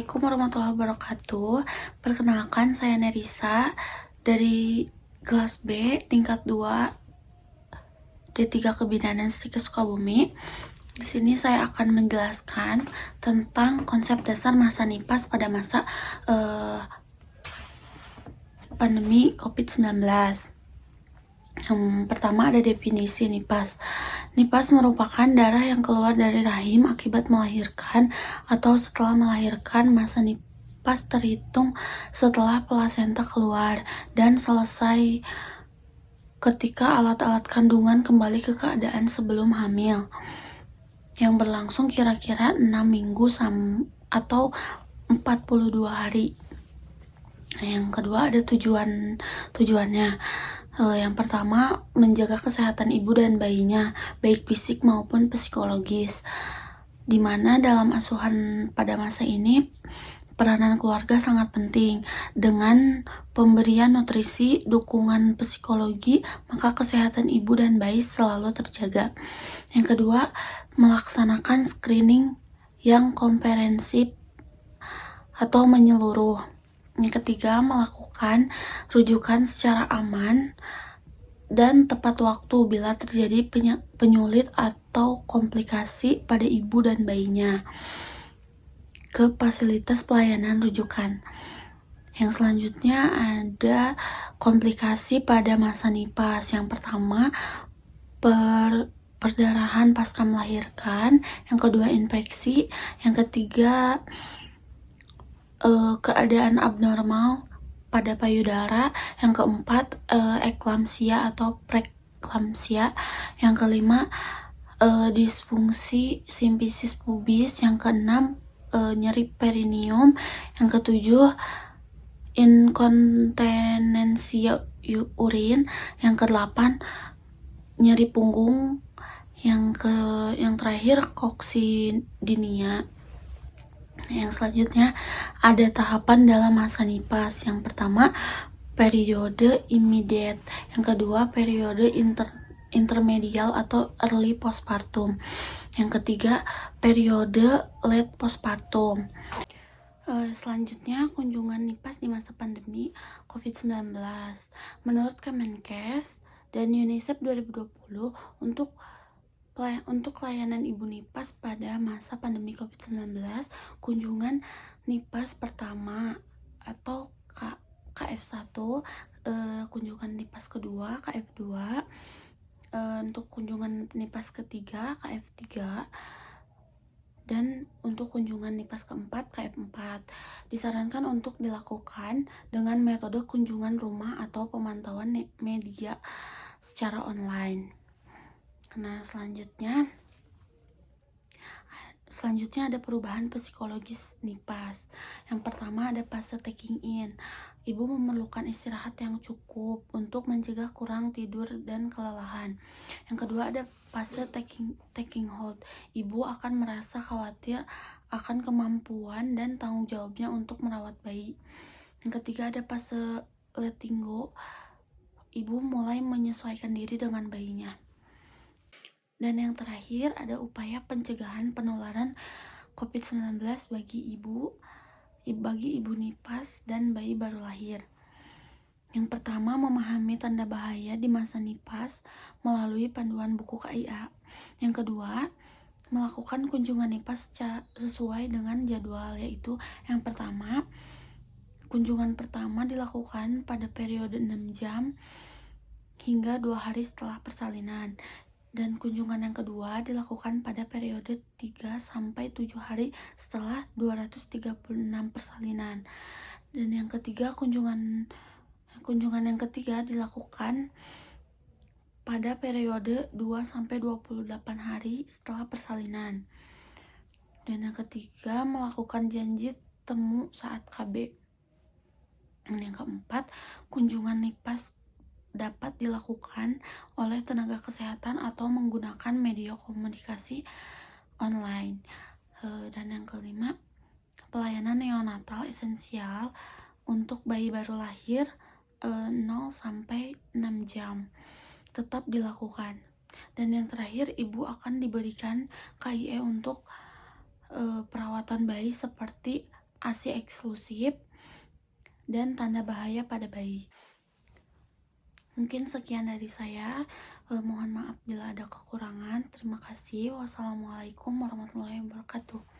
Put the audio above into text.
Assalamualaikum warahmatullahi wabarakatuh. Perkenalkan, saya Nerisa dari kelas B tingkat 2 D3 Kebidanan Stika Sukabumi. Di sini saya akan menjelaskan tentang konsep dasar masa NIPAS pada masa pandemi COVID-19. Yang pertama ada definisi NIPAS. NIPAS merupakan darah yang keluar dari rahim akibat melahirkan atau setelah melahirkan. Masa NIPAS terhitung setelah plasenta keluar dan selesai ketika alat-alat kandungan kembali ke keadaan sebelum hamil, yang berlangsung kira-kira 6 minggu atau 42 hari. Nah, yang kedua ada tujuannya. Yang pertama, menjaga kesehatan ibu dan bayinya, baik fisik maupun psikologis. Di mana dalam asuhan pada masa ini, peranan keluarga sangat penting. Dengan pemberian nutrisi, dukungan psikologi, maka kesehatan ibu dan bayi selalu terjaga. Yang kedua, melaksanakan screening yang komprehensif atau menyeluruh. Yang ketiga, melakukan rujukan secara aman dan tepat waktu bila terjadi penyulit atau komplikasi pada ibu dan bayinya ke fasilitas pelayanan rujukan. Yang selanjutnya ada komplikasi pada masa NIPAS. Yang pertama, perdarahan pasca melahirkan. Yang kedua, infeksi. Yang ketiga, keadaan abnormal pada payudara. Yang keempat, eklamsia atau preeklamsia. Yang kelima, disfungsi simfisis pubis. Yang keenam, nyeri perineum. Yang ketujuh, inkontinensia urin. Yang kedelapan, nyeri punggung. Yang terakhir, koksidinia. Yang selanjutnya ada tahapan dalam masa NIPAS. Yang pertama, periode immediate. Yang kedua, periode intermedial atau early postpartum. Yang ketiga, periode late postpartum. Selanjutnya, kunjungan NIPAS di masa pandemi COVID-19. Menurut Kemenkes dan UNICEF 2020, untuk layanan ibu NIPAS pada masa pandemi COVID-19, kunjungan NIPAS pertama atau KF1, kunjungan NIPAS kedua KF2, untuk kunjungan NIPAS ketiga KF3, dan untuk kunjungan NIPAS keempat KF4 disarankan untuk dilakukan dengan metode kunjungan rumah atau pemantauan media secara online. Nah, selanjutnya ada perubahan psikologis NIPAS. Yang pertama ada fase taking in. Ibu memerlukan istirahat yang cukup untuk mencegah kurang tidur dan kelelahan. Yang kedua ada fase taking hold. Ibu akan merasa khawatir akan kemampuan dan tanggung jawabnya untuk merawat bayi. Yang ketiga ada fase letting go. Ibu mulai menyesuaikan diri dengan bayinya. Dan yang terakhir ada upaya pencegahan penularan COVID-19 bagi ibu NIPAS dan bayi baru lahir. Yang pertama, memahami tanda bahaya di masa NIPAS melalui panduan buku KIA. Yang kedua, melakukan kunjungan NIPAS sesuai dengan jadwal, yaitu yang pertama, kunjungan pertama dilakukan pada periode 6 jam hingga 2 hari setelah persalinan. Dan kunjungan yang kedua dilakukan pada periode 3-7 hari setelah 236 persalinan. Dan yang ketiga, kunjungan yang ketiga dilakukan pada periode 2-28 hari setelah persalinan. Dan yang ketiga, melakukan janji temu saat KB. Dan yang keempat, kunjungan NIPAS dapat dilakukan oleh tenaga kesehatan atau menggunakan media komunikasi online. Dan yang kelima, pelayanan neonatal esensial untuk bayi baru lahir 0-6 jam tetap dilakukan. Dan yang terakhir, ibu akan diberikan KIE untuk perawatan bayi seperti ASI eksklusif, dan tanda bahaya pada bayi. Mungkin sekian dari saya. Mohon maaf bila ada kekurangan. Terima kasih. Wassalamualaikum warahmatullahi wabarakatuh.